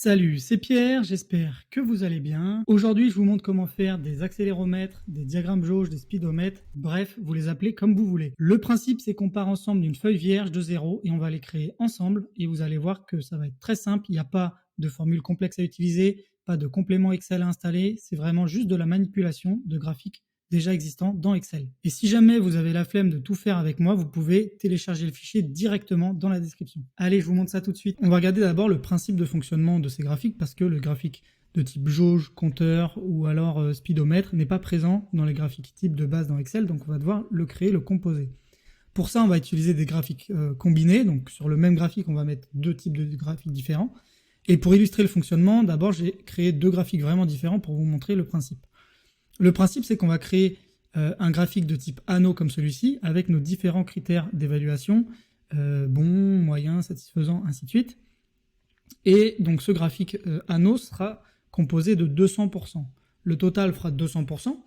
Salut, c'est Pierre, j'espère que vous allez bien. Aujourd'hui, je vous montre comment faire des accéléromètres, des diagrammes jauges, des speedomètres, bref, vous les appelez comme vous voulez. Le principe, c'est qu'on part ensemble d'une feuille vierge de zéro et on va les créer ensemble et vous allez voir que ça va être très simple, il n'y a pas de formule complexe à utiliser, pas de complément Excel à installer, c'est vraiment juste de la manipulation de graphiques déjà existants dans Excel. Et si jamais vous avez la flemme de tout faire avec moi, vous pouvez télécharger le fichier directement dans la description. Allez, je vous montre ça tout de suite. On va regarder d'abord le principe de fonctionnement de ces graphiques parce que le graphique de type jauge, compteur ou alors speedomètre n'est pas présent dans les graphiques type de base dans Excel, donc on va devoir le créer, le composer. Pour ça, on va utiliser des graphiques combinés, donc sur le même graphique, on va mettre deux types de graphiques différents. Et pour illustrer le fonctionnement, d'abord j'ai créé deux graphiques vraiment différents pour vous montrer le principe. Le principe, c'est qu'on va créer un graphique de type anneau comme celui-ci, avec nos différents critères d'évaluation, bon, moyen, satisfaisant, ainsi de suite. Et donc ce graphique anneau sera composé de 200%. Le total fera 200%,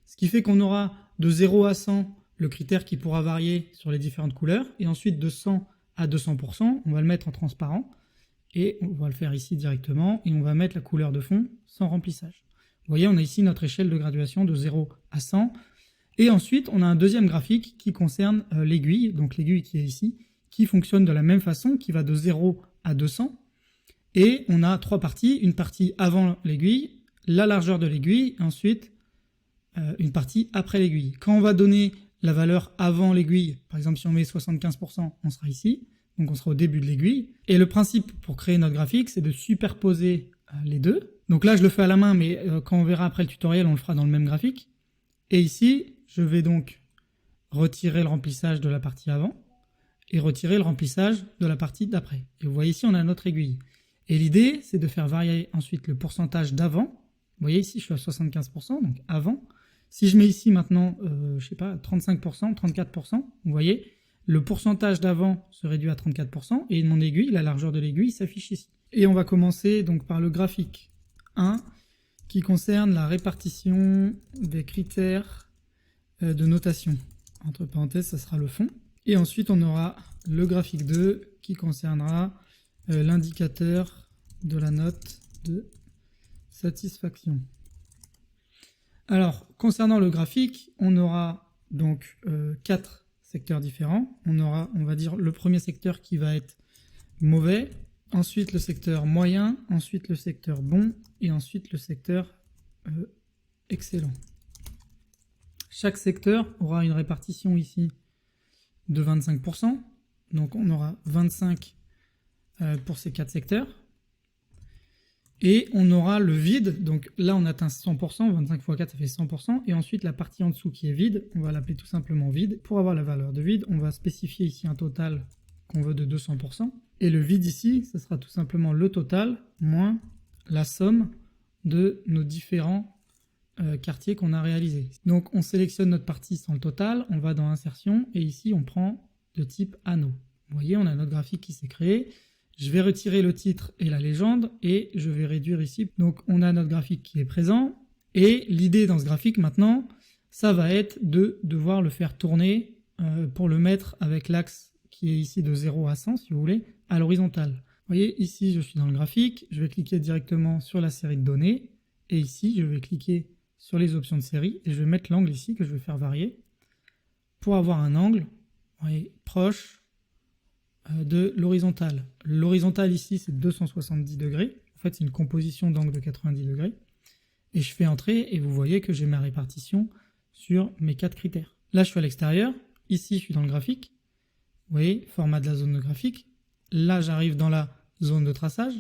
ce qui fait qu'on aura de 0 à 100 le critère qui pourra varier sur les différentes couleurs, et ensuite de 100 à 200%, on va le mettre en transparent, et on va le faire ici directement, et on va mettre la couleur de fond sans remplissage. Vous voyez, on a ici notre échelle de graduation de 0 à 100. Et ensuite, on a un deuxième graphique qui concerne l'aiguille, donc l'aiguille qui est ici, qui fonctionne de la même façon, qui va de 0 à 200. Et on a trois parties, une partie avant l'aiguille, la largeur de l'aiguille, et ensuite une partie après l'aiguille. Quand on va donner la valeur avant l'aiguille, par exemple si on met 75%, on sera ici, donc on sera au début de l'aiguille. Et le principe pour créer notre graphique, c'est de superposer les deux. Donc là, je le fais à la main, mais quand on verra après le tutoriel, on le fera dans le même graphique. Et ici, je vais donc retirer le remplissage de la partie avant et retirer le remplissage de la partie d'après. Et vous voyez ici, on a notre aiguille. Et l'idée, c'est de faire varier ensuite le pourcentage d'avant. Vous voyez ici, je suis à 75%, donc avant. Si je mets ici maintenant, je sais pas, 35%, 34%, vous voyez, le pourcentage d'avant se réduit à 34% et mon aiguille, la largeur de l'aiguille, s'affiche ici. Et on va commencer donc par le graphique 1 qui concerne la répartition des critères de notation. Entre parenthèses, ça sera le fond. Et ensuite, on aura le graphique 2 qui concernera l'indicateur de la note de satisfaction. Alors, concernant le graphique, on aura donc 4 secteurs différents. On aura, on va dire, le premier secteur qui va être mauvais, ensuite le secteur moyen, ensuite le secteur bon, et ensuite le secteur excellent. Chaque secteur aura une répartition ici de 25%, donc on aura 25 pour ces 4 secteurs. Et on aura le vide, donc là on atteint 100%, 25 x 4 ça fait 100%, et ensuite la partie en dessous qui est vide, on va l'appeler tout simplement vide. Pour avoir la valeur de vide, on va spécifier ici un total qu'on veut de 200%, et le vide ici, ce sera tout simplement le total moins la somme de nos différents quartiers qu'on a réalisés. Donc on sélectionne notre partie sans le total, on va dans insertion, et ici on prend de type anneau. Vous voyez, on a notre graphique qui s'est créé. Je vais retirer le titre et la légende et je vais réduire ici. Donc on a notre graphique qui est présent et l'idée dans ce graphique maintenant, ça va être de devoir le faire tourner pour le mettre avec l'axe qui est ici de 0 à 100 si vous voulez, à l'horizontale. Vous voyez ici je suis dans le graphique, je vais cliquer directement sur la série de données et ici je vais cliquer sur les options de série et je vais mettre l'angle ici que je vais faire varier pour avoir un angle, vous voyez, proche de l'horizontale. L'horizontale ici c'est 270 degrés, en fait c'est une composition d'angle de 90 degrés, et je fais entrer et vous voyez que j'ai ma répartition sur mes 4 critères. Là je suis à l'extérieur, ici je suis dans le graphique, vous voyez, format de la zone de graphique, là j'arrive dans la zone de traçage,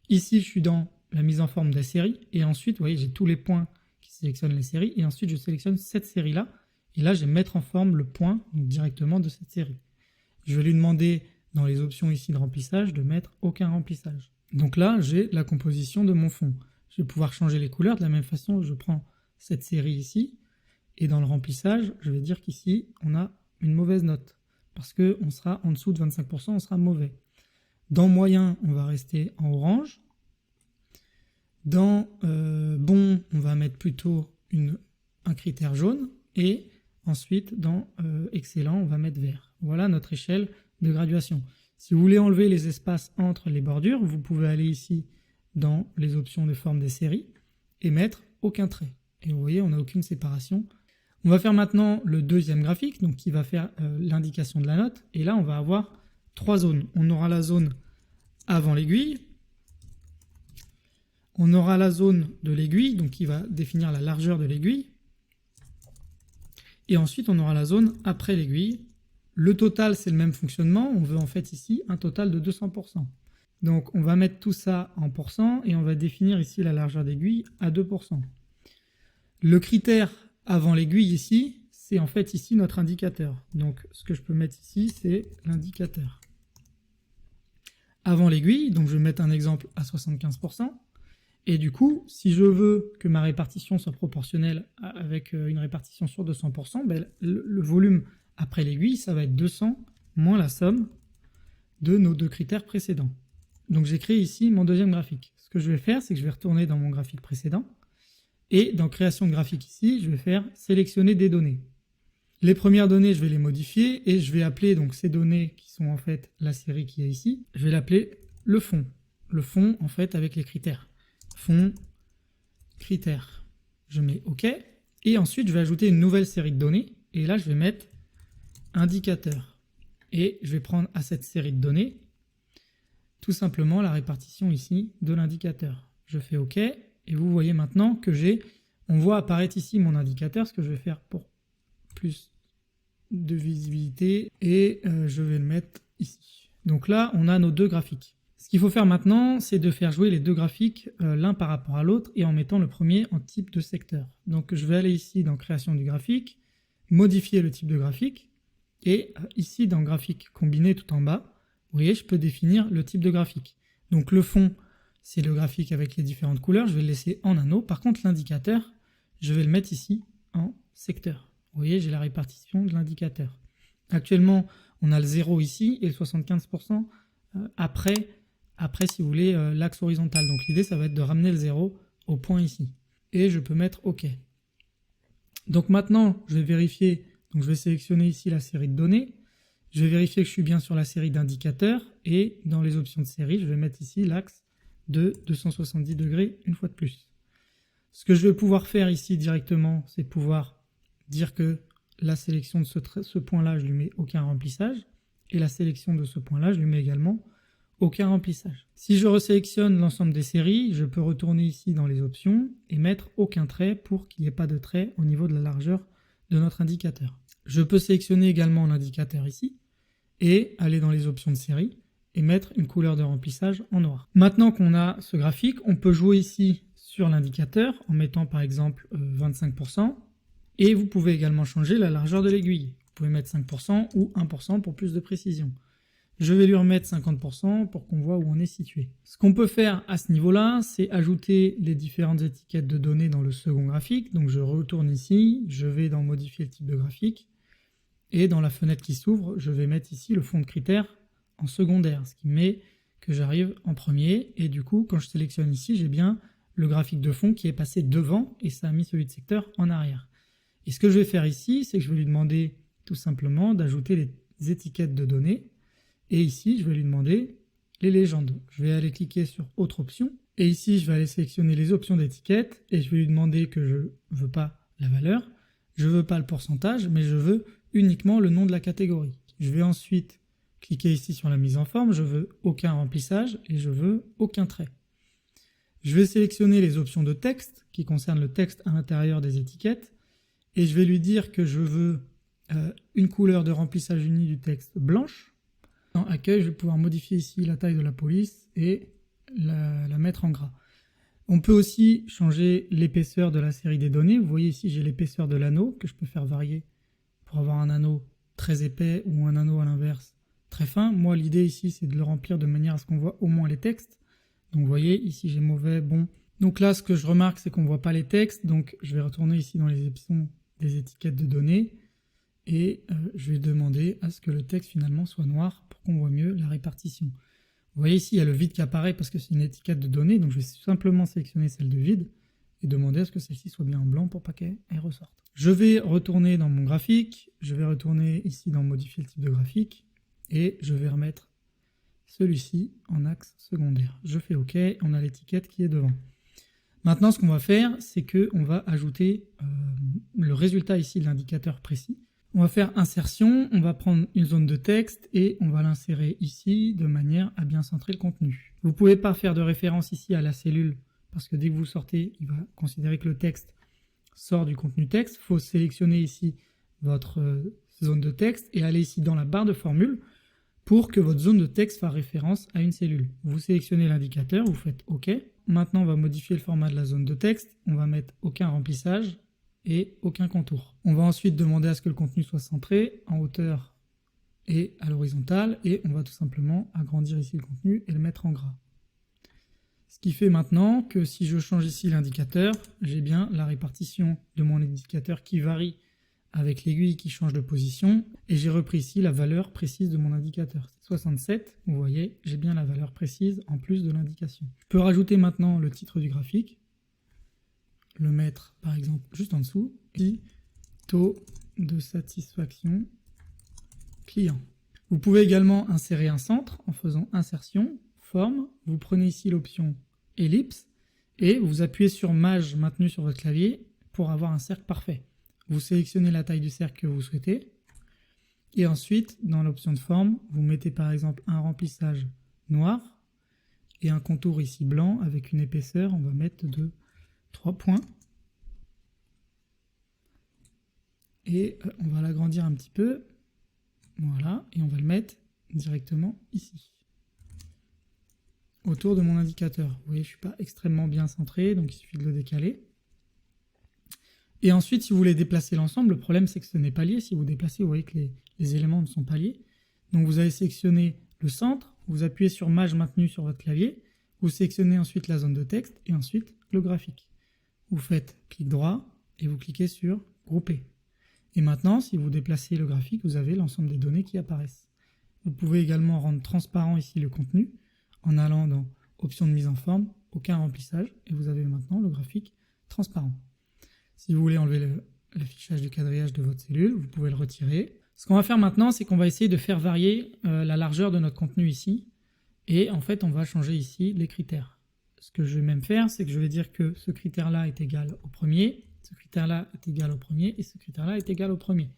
ici je suis dans la mise en forme des séries, et ensuite vous voyez j'ai tous les points qui sélectionnent les séries, et ensuite je sélectionne cette série là, et là je vais mettre en forme le point donc directement de cette série. Je vais lui demander dans les options ici de remplissage de mettre aucun remplissage. Donc là, j'ai la composition de mon fond. Je vais pouvoir changer les couleurs. De la même façon, je prends cette série ici et dans le remplissage, je vais dire qu'ici, on a une mauvaise note parce qu'on sera en dessous de 25%, on sera mauvais. Dans moyen, on va rester en orange. Dans bon, on va mettre plutôt un critère jaune et ensuite, dans excellent, on va mettre vert. Voilà notre échelle de graduation. Si vous voulez enlever les espaces entre les bordures, vous pouvez aller ici dans les options de forme des séries et mettre aucun trait. Et vous voyez, on n'a aucune séparation. On va faire maintenant le deuxième graphique, donc qui va faire l'indication de la note. Et là, on va avoir 3 zones. On aura la zone avant l'aiguille. On aura la zone de l'aiguille, donc qui va définir la largeur de l'aiguille. Et ensuite, on aura la zone après l'aiguille. Le total, c'est le même fonctionnement. On veut en fait ici un total de 200%. Donc, on va mettre tout ça en pourcent et on va définir ici la largeur d'aiguille à 2%. Le critère avant l'aiguille ici, c'est en fait ici notre indicateur. Donc, ce que je peux mettre ici, c'est l'indicateur. Avant l'aiguille, donc je vais mettre un exemple à 75%. Et du coup, si je veux que ma répartition soit proportionnelle avec une répartition sur 200%, ben, le volume après l'aiguille, ça va être 200 moins la somme de nos deux critères précédents. Donc j'ai créé ici mon deuxième graphique. Ce que je vais faire, c'est que je vais retourner dans mon graphique précédent. Et dans création de graphique ici, je vais faire sélectionner des données. Les premières données, je vais les modifier et je vais appeler donc ces données qui sont en fait la série qui est ici, je vais l'appeler le fond. Le fond en fait avec les critères. Fond, critères. Je mets OK. Et ensuite, je vais ajouter une nouvelle série de données. Et là, je vais mettre indicateur. Et je vais prendre à cette série de données tout simplement la répartition ici de l'indicateur. Je fais OK. Et vous voyez maintenant que on voit apparaître ici mon indicateur, ce que je vais faire pour plus de visibilité. Et je vais le mettre ici. Donc là, on a nos deux graphiques. Ce qu'il faut faire maintenant, c'est de faire jouer les deux graphiques l'un par rapport à l'autre et en mettant le premier en type de secteur. Donc je vais aller ici dans création du graphique, modifier le type de graphique et ici dans graphique combiné tout en bas, vous voyez, je peux définir le type de graphique. Donc le fond, c'est le graphique avec les différentes couleurs, je vais le laisser en anneau. Par contre l'indicateur, je vais le mettre ici en secteur. Vous voyez, j'ai la répartition de l'indicateur. Actuellement, on a le 0 ici et le 75% après, si vous voulez, l'axe horizontal. Donc l'idée, ça va être de ramener le 0 au point ici. Et je peux mettre OK. Donc maintenant, je vais vérifier. Donc je vais sélectionner ici la série de données. Je vais vérifier que je suis bien sur la série d'indicateurs. Et dans les options de série, je vais mettre ici l'axe de 270 degrés une fois de plus. Ce que je vais pouvoir faire ici directement, c'est pouvoir dire que la sélection de ce point-là, je lui mets aucun remplissage. Et la sélection de ce point-là, je lui mets également aucun remplissage. Si je resélectionne l'ensemble des séries, je peux retourner ici dans les options et mettre aucun trait pour qu'il n'y ait pas de trait au niveau de la largeur de notre indicateur. Je peux sélectionner également l'indicateur ici et aller dans les options de série et mettre une couleur de remplissage en noir. Maintenant qu'on a ce graphique, on peut jouer ici sur l'indicateur en mettant par exemple 25% et vous pouvez également changer la largeur de l'aiguille. Vous pouvez mettre 5% ou 1% pour plus de précision. Je vais lui remettre 50% pour qu'on voit où on est situé. Ce qu'on peut faire à ce niveau-là, c'est ajouter les différentes étiquettes de données dans le second graphique. Donc je retourne ici, je vais dans modifier le type de graphique. Et dans la fenêtre qui s'ouvre, je vais mettre ici le fond de critères en secondaire, ce qui met que j'arrive en premier. Et du coup, quand je sélectionne ici, j'ai bien le graphique de fond qui est passé devant et ça a mis celui de secteur en arrière. Et ce que je vais faire ici, c'est que je vais lui demander tout simplement d'ajouter les étiquettes de données. Et ici, je vais lui demander les légendes. Je vais aller cliquer sur autre option. Et ici, je vais aller sélectionner les options d'étiquette. Et je vais lui demander que je ne veux pas la valeur. Je ne veux pas le pourcentage, mais je veux uniquement le nom de la catégorie. Je vais ensuite cliquer ici sur la mise en forme. Je veux aucun remplissage et je veux aucun trait. Je vais sélectionner les options de texte qui concernent le texte à l'intérieur des étiquettes. Et je vais lui dire que je veux une couleur de remplissage uni du texte blanche. Dans accueil, je vais pouvoir modifier ici la taille de la police et la mettre en gras. On peut aussi changer l'épaisseur de la série des données. Vous voyez ici, j'ai l'épaisseur de l'anneau que je peux faire varier pour avoir un anneau très épais ou un anneau à l'inverse très fin. Moi, l'idée ici, c'est de le remplir de manière à ce qu'on voit au moins les textes. Donc vous voyez, ici j'ai mauvais, bon. Donc là, ce que je remarque, c'est qu'on ne voit pas les textes. Donc je vais retourner ici dans les options des étiquettes de données. Et je vais demander à ce que le texte finalement soit noir pour qu'on voit mieux la répartition. Vous voyez ici, il y a le vide qui apparaît parce que c'est une étiquette de données, donc je vais simplement sélectionner celle de vide et demander à ce que celle-ci soit bien en blanc pour pas qu'elle ressorte. Je vais retourner dans mon graphique, je vais retourner ici dans modifier le type de graphique et je vais remettre celui-ci en axe secondaire. Je fais OK, on a l'étiquette qui est devant. Maintenant, ce qu'on va faire, c'est qu'on va ajouter le résultat ici de l'indicateur précis. On va faire insertion, on va prendre une zone de texte et on va l'insérer ici de manière à bien centrer le contenu. Vous ne pouvez pas faire de référence ici à la cellule parce que dès que vous sortez, il va considérer que le texte sort du contenu texte. Il faut sélectionner ici votre zone de texte et aller ici dans la barre de formule pour que votre zone de texte fasse référence à une cellule. Vous sélectionnez l'indicateur, vous faites OK. Maintenant, on va modifier le format de la zone de texte. On va mettre aucun remplissage et aucun contour. On va ensuite demander à ce que le contenu soit centré en hauteur et à l'horizontale et on va tout simplement agrandir ici le contenu et le mettre en gras. Ce qui fait maintenant que si je change ici l'indicateur, j'ai bien la répartition de mon indicateur qui varie avec l'aiguille qui change de position et j'ai repris ici la valeur précise de mon indicateur. 67, vous voyez, j'ai bien la valeur précise en plus de l'indication. Je peux rajouter maintenant le titre du graphique, le mettre par exemple juste en dessous, et taux de satisfaction client. Vous pouvez également insérer un centre en faisant insertion, forme, vous prenez ici l'option ellipse et vous appuyez sur Maj maintenu sur votre clavier pour avoir un cercle parfait. Vous sélectionnez la taille du cercle que vous souhaitez et ensuite dans l'option de forme, vous mettez par exemple un remplissage noir et un contour ici blanc avec une épaisseur, on va mettre de 3 points. Et on va l'agrandir un petit peu. Voilà, et on va le mettre directement ici. Autour de mon indicateur. Vous voyez, je ne suis pas extrêmement bien centré, donc il suffit de le décaler. Et ensuite, si vous voulez déplacer l'ensemble, le problème c'est que ce n'est pas lié. Si vous déplacez, vous voyez que les éléments ne sont pas liés. Donc vous allez sélectionner le centre, vous appuyez sur Maj maintenu sur votre clavier, vous sélectionnez ensuite la zone de texte et ensuite le graphique. Vous faites clic droit et vous cliquez sur Grouper. Et maintenant, si vous déplacez le graphique, vous avez l'ensemble des données qui apparaissent. Vous pouvez également rendre transparent ici le contenu en allant dans Options de mise en forme, aucun remplissage, et vous avez maintenant le graphique transparent. Si vous voulez enlever l'affichage du quadrillage de votre cellule, vous pouvez le retirer. Ce qu'on va faire maintenant, c'est qu'on va essayer de faire varier la largeur de notre contenu ici. Et en fait, on va changer ici les critères. Ce que je vais même faire, c'est que je vais dire que ce critère-là est égal au premier, ce critère-là est égal au premier, et ce critère-là est égal au premier.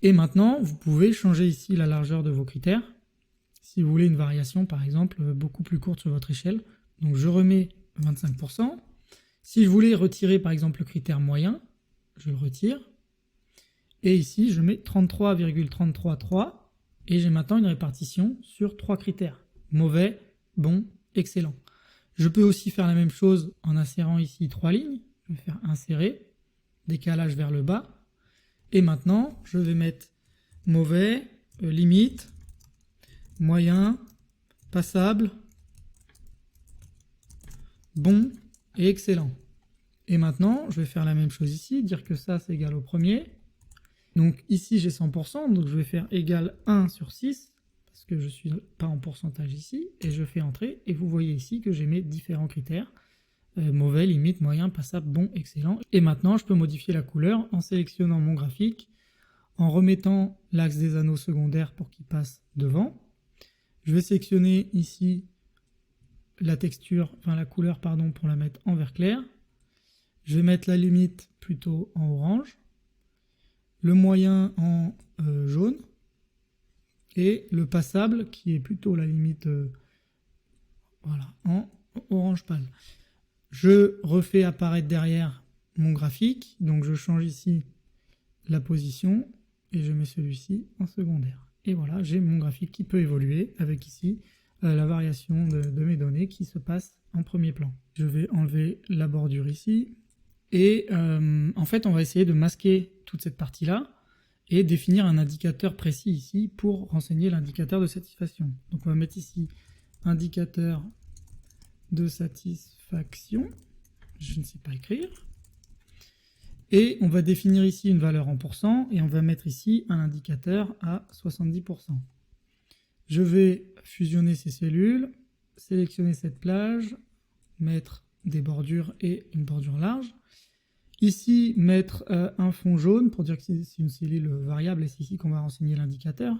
Et maintenant, vous pouvez changer ici la largeur de vos critères. Si vous voulez une variation, par exemple, beaucoup plus courte sur votre échelle. Donc je remets 25%. Si je voulais retirer, par exemple, le critère moyen, je le retire. Et ici, je mets 33,333. Et j'ai maintenant une répartition sur 3 critères. Mauvais, bon, excellent. Je peux aussi faire la même chose en insérant ici 3 lignes. Je vais faire insérer, décalage vers le bas. Et maintenant, je vais mettre mauvais, limite, moyen, passable, bon et excellent. Et maintenant, je vais faire la même chose ici, dire que ça c'est égal au premier. Donc ici j'ai 100%, donc je vais faire égal 1 sur 6, parce que je ne suis pas en pourcentage ici, et je fais entrer, et vous voyez ici que j'ai mes différents critères. Mauvais, limite, moyen, passable, bon, excellent. Et maintenant, je peux modifier la couleur en sélectionnant mon graphique, en remettant l'axe des anneaux secondaires pour qu'il passe devant. Je vais sélectionner ici la texture, enfin la couleur, pardon, pour la mettre en vert clair. Je vais mettre la limite plutôt en orange, le moyen en jaune, et le passable, qui est plutôt la limite voilà, en orange pâle. Je refais apparaître derrière mon graphique, donc je change ici la position et je mets celui-ci en secondaire. Et voilà, j'ai mon graphique qui peut évoluer avec ici la variation de mes données qui se passe en premier plan. Je vais enlever la bordure ici et en fait on va essayer de masquer toute cette partie-là et définir un indicateur précis ici pour renseigner l'indicateur de satisfaction. Donc on va mettre ici indicateur de satisfaction, je ne sais pas écrire, et on va définir ici une valeur en pourcent et on va mettre ici un indicateur à 70%. Je vais fusionner ces cellules, sélectionner cette plage, mettre des bordures et une bordure large. Ici, mettre un fond jaune pour dire que c'est une cellule variable et c'est ici qu'on va renseigner l'indicateur.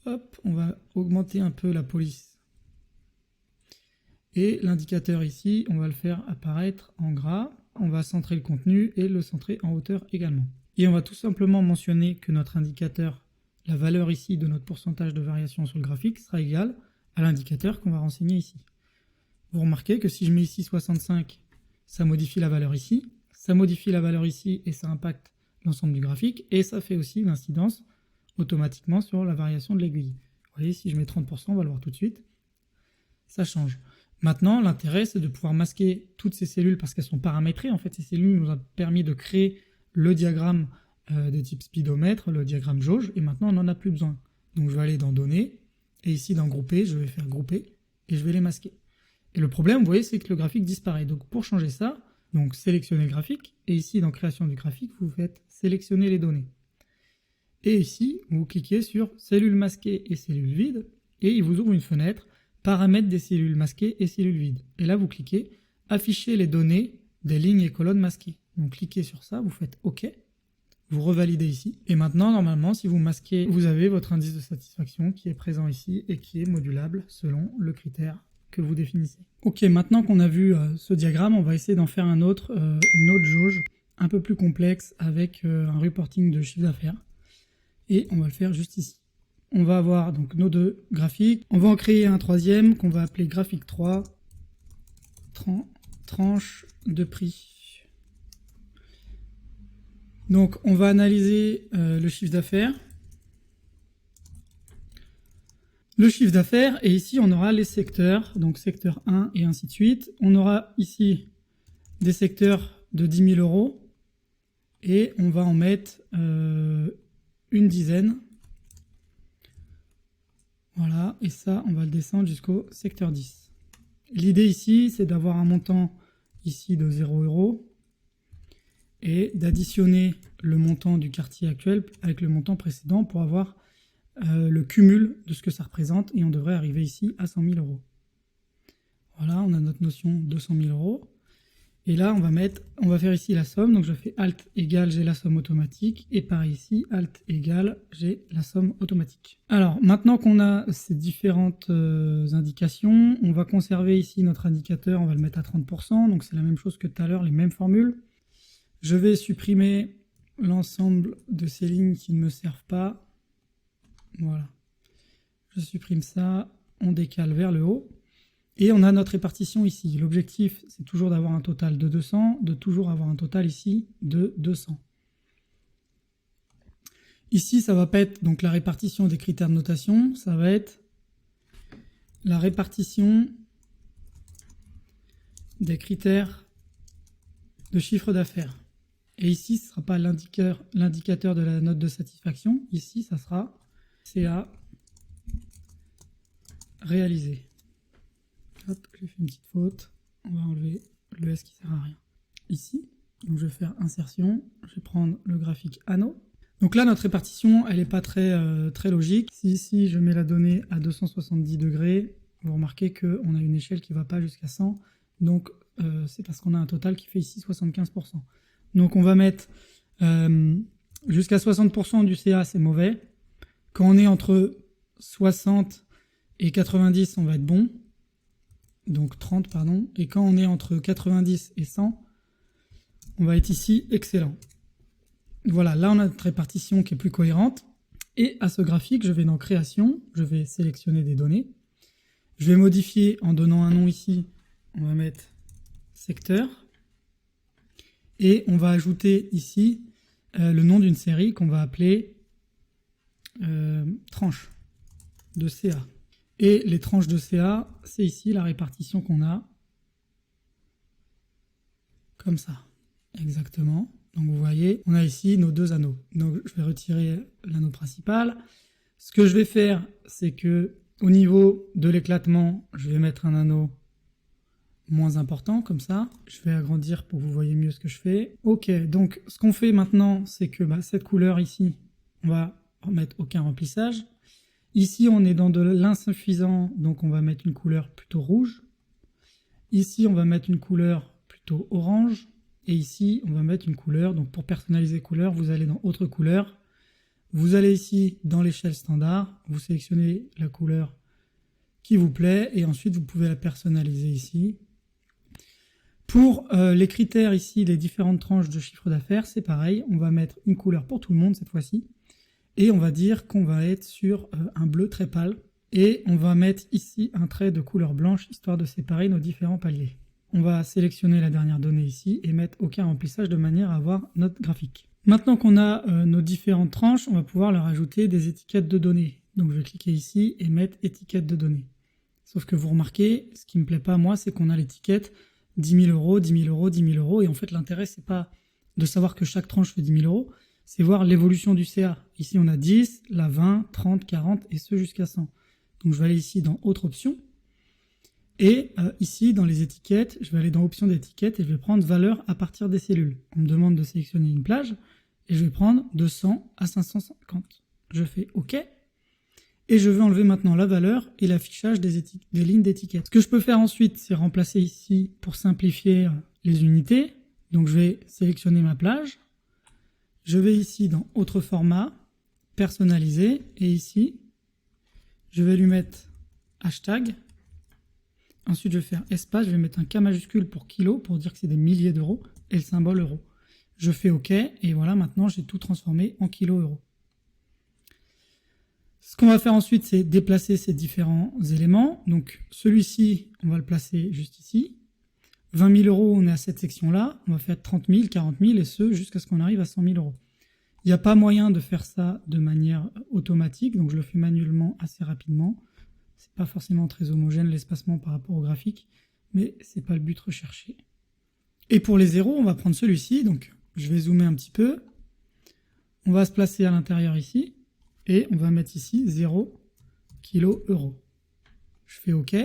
Hop, on va augmenter un peu la police. Et l'indicateur ici, on va le faire apparaître en gras. On va centrer le contenu et le centrer en hauteur également. Et on va tout simplement mentionner que notre indicateur, la valeur ici de notre pourcentage de variation sur le graphique sera égale à l'indicateur qu'on va renseigner ici. Vous remarquez que si je mets ici 65, ça modifie la valeur ici, ça modifie la valeur ici et ça impacte l'ensemble du graphique et ça fait aussi l'incidence automatiquement sur la variation de l'aiguille. Vous voyez, si je mets 30%, on va le voir tout de suite, ça change. Maintenant, l'intérêt, c'est de pouvoir masquer toutes ces cellules parce qu'elles sont paramétrées. En fait, ces cellules nous ont permis de créer le diagramme de type speedomètre, le diagramme jauge, et maintenant, on n'en a plus besoin. Donc, je vais aller dans Données, et ici, dans Grouper, je vais faire Grouper, et je vais les masquer. Et le problème, vous voyez, c'est que le graphique disparaît. Donc, pour changer ça, donc sélectionnez le graphique, et ici, dans Création du graphique, vous faites Sélectionner les données. Et ici, vous cliquez sur Cellules masquées et cellules vides, et il vous ouvre une fenêtre Paramètres des cellules masquées et cellules vides. Et là, vous cliquez Afficher les données des lignes et colonnes masquées. Donc, cliquez sur ça, vous faites OK. Vous revalidez ici. Et maintenant, normalement, si vous masquez, vous avez votre indice de satisfaction qui est présent ici et qui est modulable selon le critère que vous définissez. Ok, maintenant qu'on a vu ce diagramme, on va essayer d'en faire une autre jauge un peu plus complexe avec un reporting de chiffre d'affaires. Et on va le faire juste ici. On va avoir donc nos deux graphiques. On va en créer un troisième qu'on va appeler graphique 3, tranche de prix. Donc on va analyser le chiffre d'affaires. Le chiffre d'affaires, et ici on aura les secteurs, donc secteur 1 et ainsi de suite. On aura ici des secteurs de 10 000 euros et on va en mettre une dizaine. Voilà, et ça, on va le descendre jusqu'au secteur 10. L'idée ici, c'est d'avoir un montant ici de 0 € et d'additionner le montant du quartier actuel avec le montant précédent pour avoir le cumul de ce que ça représente et on devrait arriver ici à 100 000 €. Voilà, on a notre notion de 100 000 €. Et là, on va faire ici la somme. Donc je fais Alt égale, j'ai la somme automatique. Et pareil ici, Alt égale, j'ai la somme automatique. Alors, maintenant qu'on a ces différentes indications, on va conserver ici notre indicateur, on va le mettre à 30%. Donc c'est la même chose que tout à l'heure, les mêmes formules. Je vais supprimer l'ensemble de ces lignes qui ne me servent pas. Voilà. Je supprime ça, on décale vers le haut. Et on a notre répartition ici. L'objectif, c'est toujours d'avoir un total de 200, de toujours avoir un total ici de 200. Ici, ça va pas être donc la répartition des critères de notation, ça va être la répartition des critères de chiffre d'affaires. Et ici, ce ne sera pas l'indicateur de la note de satisfaction. Ici, ça sera CA réalisé. Hop, j'ai fait une petite faute. On va enlever le S qui sert à rien. Ici, donc je vais faire insertion. Je vais prendre le graphique anneau. Donc là, notre répartition, elle n'est pas très logique. Si ici, je mets la donnée à 270 degrés, vous remarquez qu'on a une échelle qui ne va pas jusqu'à 100. Donc, c'est parce qu'on a un total qui fait ici 75%. Donc, on va mettre jusqu'à 60% du CA, c'est mauvais. Quand on est entre 60 et 90, on va être bon. Donc 30, pardon. Et quand on est entre 90 et 100, on va être ici excellent. Voilà, là on a notre répartition qui est plus cohérente. Et à ce graphique, je vais dans Création, je vais sélectionner des données. Je vais modifier en donnant un nom ici, on va mettre secteur. Et on va ajouter ici le nom d'une série qu'on va appeler tranche de CA. Et les tranches de CA, c'est ici la répartition qu'on a. Comme ça, exactement. Donc vous voyez, on a ici nos deux anneaux. Donc je vais retirer l'anneau principal. Ce que je vais faire, c'est que au niveau de l'éclatement, je vais mettre un anneau moins important, comme ça. Je vais agrandir pour que vous voyez mieux ce que je fais. Ok, donc ce qu'on fait maintenant, c'est que cette couleur ici, on va mettre aucun remplissage. Ici, on est dans de l'insuffisant, donc on va mettre une couleur plutôt rouge. Ici, on va mettre une couleur plutôt orange. Et ici, on va mettre une couleur. Donc pour personnaliser couleur, vous allez dans Autre couleur. Vous allez ici dans l'échelle standard, vous sélectionnez la couleur qui vous plaît et ensuite vous pouvez la personnaliser ici. Pour les critères ici, les différentes tranches de chiffre d'affaires, c'est pareil, on va mettre une couleur pour tout le monde cette fois-ci et on va dire qu'on va être sur un bleu très pâle et on va mettre ici un trait de couleur blanche histoire de séparer nos différents paliers. On va sélectionner la dernière donnée ici et mettre aucun remplissage de manière à avoir notre graphique. Maintenant qu'on a nos différentes tranches, on va pouvoir leur ajouter des étiquettes de données. Donc je vais cliquer ici et mettre étiquette de données. Sauf que vous remarquez, ce qui ne me plaît pas moi, c'est qu'on a l'étiquette 10 000 euros, 10 000 euros, 10 000 euros. Et en fait, l'intérêt, c'est pas de savoir que chaque tranche fait 10 000 euros, c'est voir l'évolution du CA. Ici, on a 10, la 20, 30, 40 et ce jusqu'à 100. Donc je vais aller ici dans Autre option. Et ici, dans les étiquettes, je vais aller dans Options d'étiquettes et je vais prendre Valeur à partir des cellules. On me demande de sélectionner une plage et je vais prendre de 100 à 550. Je fais OK. Et je vais enlever maintenant la valeur et l'affichage des lignes d'étiquette. Ce que je peux faire ensuite, c'est remplacer ici pour simplifier les unités. Donc je vais sélectionner ma plage. Je vais ici dans Autre format, personnaliser. Et ici, je vais lui mettre hashtag. Ensuite, je vais faire espace, je vais mettre un K majuscule pour kilo, pour dire que c'est des milliers d'euros, et le symbole euro. Je fais OK, et voilà, maintenant j'ai tout transformé en kilo-euro. Ce qu'on va faire ensuite, c'est déplacer ces différents éléments. Donc celui-ci, on va le placer juste ici. 20 000 euros, on est à cette section-là. On va faire 30 000, 40 000, et ce, jusqu'à ce qu'on arrive à 100 000 euros. Il n'y a pas moyen de faire ça de manière automatique, donc je le fais manuellement assez rapidement. C'est pas forcément très homogène l'espacement par rapport au graphique, mais c'est pas le but recherché. Et pour les zéros, on va prendre celui-ci, donc je vais zoomer un petit peu. On va se placer à l'intérieur ici, et on va mettre ici 0 kilo euro. Je fais OK.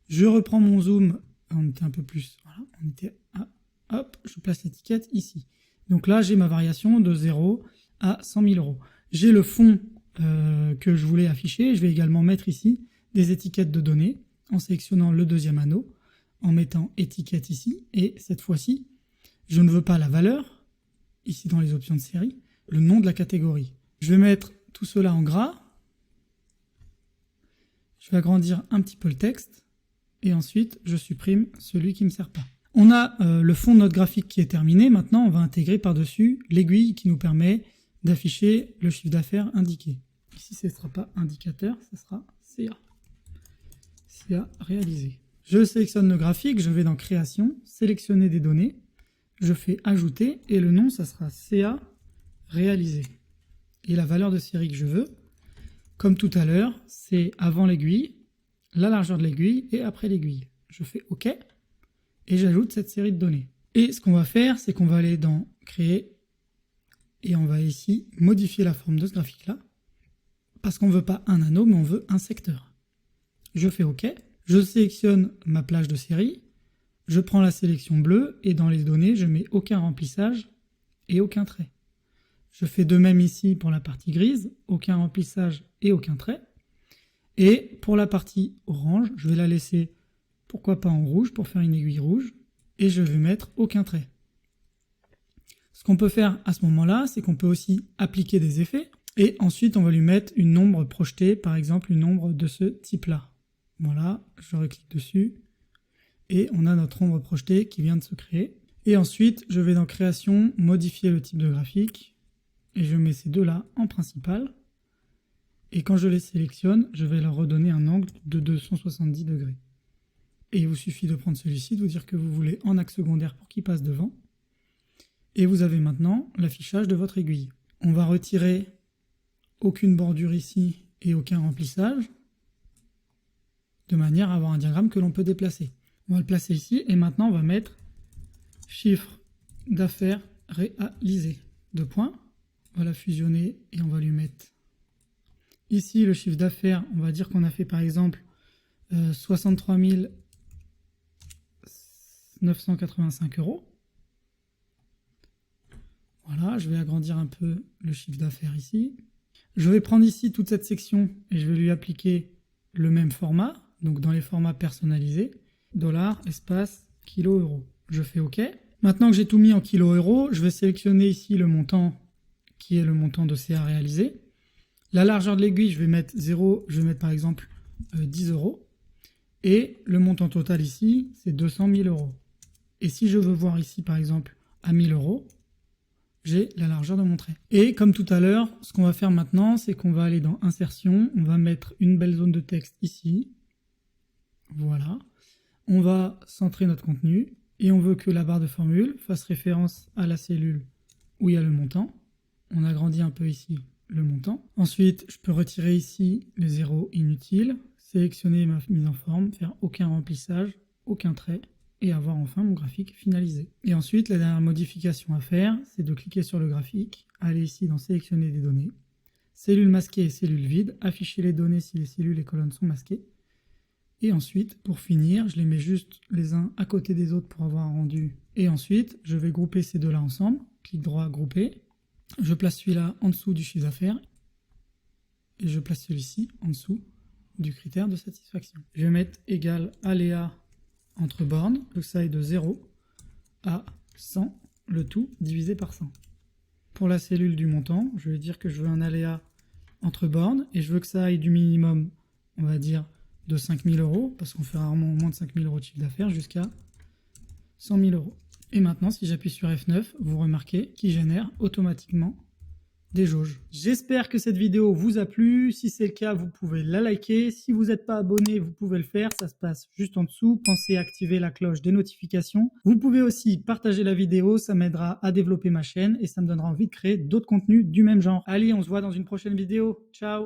Je reprends mon zoom, on était un peu plus, voilà, on était à, hop, je place l'étiquette ici. Donc là, j'ai ma variation de 0 à 100 000 euros. J'ai le fond que je voulais afficher. Je vais également mettre ici des étiquettes de données en sélectionnant le deuxième anneau, en mettant étiquette ici. Et cette fois-ci, je ne veux pas la valeur, ici dans les options de série, le nom de la catégorie. Je vais mettre tout cela en gras. Je vais agrandir un petit peu le texte. Et ensuite, je supprime celui qui ne me sert pas. On a le fond de notre graphique qui est terminé. Maintenant, on va intégrer par-dessus l'aiguille qui nous permet d'afficher le chiffre d'affaires indiqué. Ici, ce ne sera pas indicateur, ce sera CA. CA réalisé. Je sélectionne le graphique, je vais dans Création, sélectionner des données, je fais Ajouter, et le nom, ça sera CA réalisé. Et la valeur de série que je veux, comme tout à l'heure, c'est avant l'aiguille, la largeur de l'aiguille, et après l'aiguille. Je fais OK, et j'ajoute cette série de données. Et ce qu'on va faire, c'est qu'on va aller dans Créer, et on va ici modifier la forme de ce graphique-là, parce qu'on ne veut pas un anneau, mais on veut un secteur. Je fais OK, je sélectionne ma plage de série, je prends la sélection bleue, et dans les données, je mets aucun remplissage et aucun trait. Je fais de même ici pour la partie grise, aucun remplissage et aucun trait. Et pour la partie orange, je vais la laisser, pourquoi pas en rouge, pour faire une aiguille rouge, et je vais mettre aucun trait. Ce qu'on peut faire à ce moment-là, c'est qu'on peut aussi appliquer des effets, et ensuite on va lui mettre une ombre projetée, par exemple une ombre de ce type-là. Voilà, je reclique dessus, et on a notre ombre projetée qui vient de se créer. Et ensuite, je vais dans Création, modifier le type de graphique, et je mets ces deux-là en principal. Et quand je les sélectionne, je vais leur redonner un angle de 270 degrés. Et il vous suffit de prendre celui-ci, de vous dire que vous voulez en axe secondaire pour qu'il passe devant. Et vous avez maintenant l'affichage de votre aiguille. On va retirer aucune bordure ici et aucun remplissage, de manière à avoir un diagramme que l'on peut déplacer. On va le placer ici, et maintenant on va mettre chiffre d'affaires réalisé. Deux points. On va la fusionner et on va lui mettre ici le chiffre d'affaires. On va dire qu'on a fait par exemple 63 985 euros. Voilà, je vais agrandir un peu le chiffre d'affaires ici. Je vais prendre ici toute cette section et je vais lui appliquer le même format, donc dans les formats personnalisés, $ espace kilo euro. Je fais OK. Maintenant que j'ai tout mis en kilo euro, je vais sélectionner ici le montant qui est le montant de CA réalisé. La largeur de l'aiguille, je vais mettre 0, je vais mettre par exemple 10 euros. Et le montant total ici, c'est 200 000 euros. Et si je veux voir ici, par exemple, à 1000 euros, j'ai la largeur de mon trait. Et comme tout à l'heure, ce qu'on va faire maintenant, c'est qu'on va aller dans Insertion, on va mettre une belle zone de texte ici. Voilà. On va centrer notre contenu et on veut que la barre de formule fasse référence à la cellule où il y a le montant. On agrandit un peu ici le montant. Ensuite, je peux retirer ici les zéros inutiles, sélectionner ma mise en forme, faire aucun remplissage, aucun trait, et avoir enfin mon graphique finalisé. Et ensuite, la dernière modification à faire, c'est de cliquer sur le graphique, aller ici dans sélectionner des données, cellule masquée et cellule vide, afficher les données si les cellules et colonnes sont masquées. Et ensuite, pour finir, je les mets juste les uns à côté des autres pour avoir un rendu. Et ensuite, je vais grouper ces deux-là ensemble, clic droit, grouper. Je place celui-là en dessous du chiffre d'affaires et je place celui-ci en dessous du critère de satisfaction. Je vais mettre égal aléa entre bornes, que ça aille de 0 à 100, le tout divisé par 100. Pour la cellule du montant, je vais dire que je veux un aléa entre bornes et je veux que ça aille du minimum, on va dire, de 5 000 euros, parce qu'on fait rarement moins de 5 000 euros de chiffre d'affaires, jusqu'à 100 000 euros. Et maintenant, si j'appuie sur F9, vous remarquez qu'il génère automatiquement des jauges. J'espère que cette vidéo vous a plu. Si c'est le cas, vous pouvez la liker. Si vous n'êtes pas abonné, vous pouvez le faire. Ça se passe juste en dessous. Pensez à activer la cloche des notifications. Vous pouvez aussi partager la vidéo. Ça m'aidera à développer ma chaîne et ça me donnera envie de créer d'autres contenus du même genre. Allez, on se voit dans une prochaine vidéo. Ciao!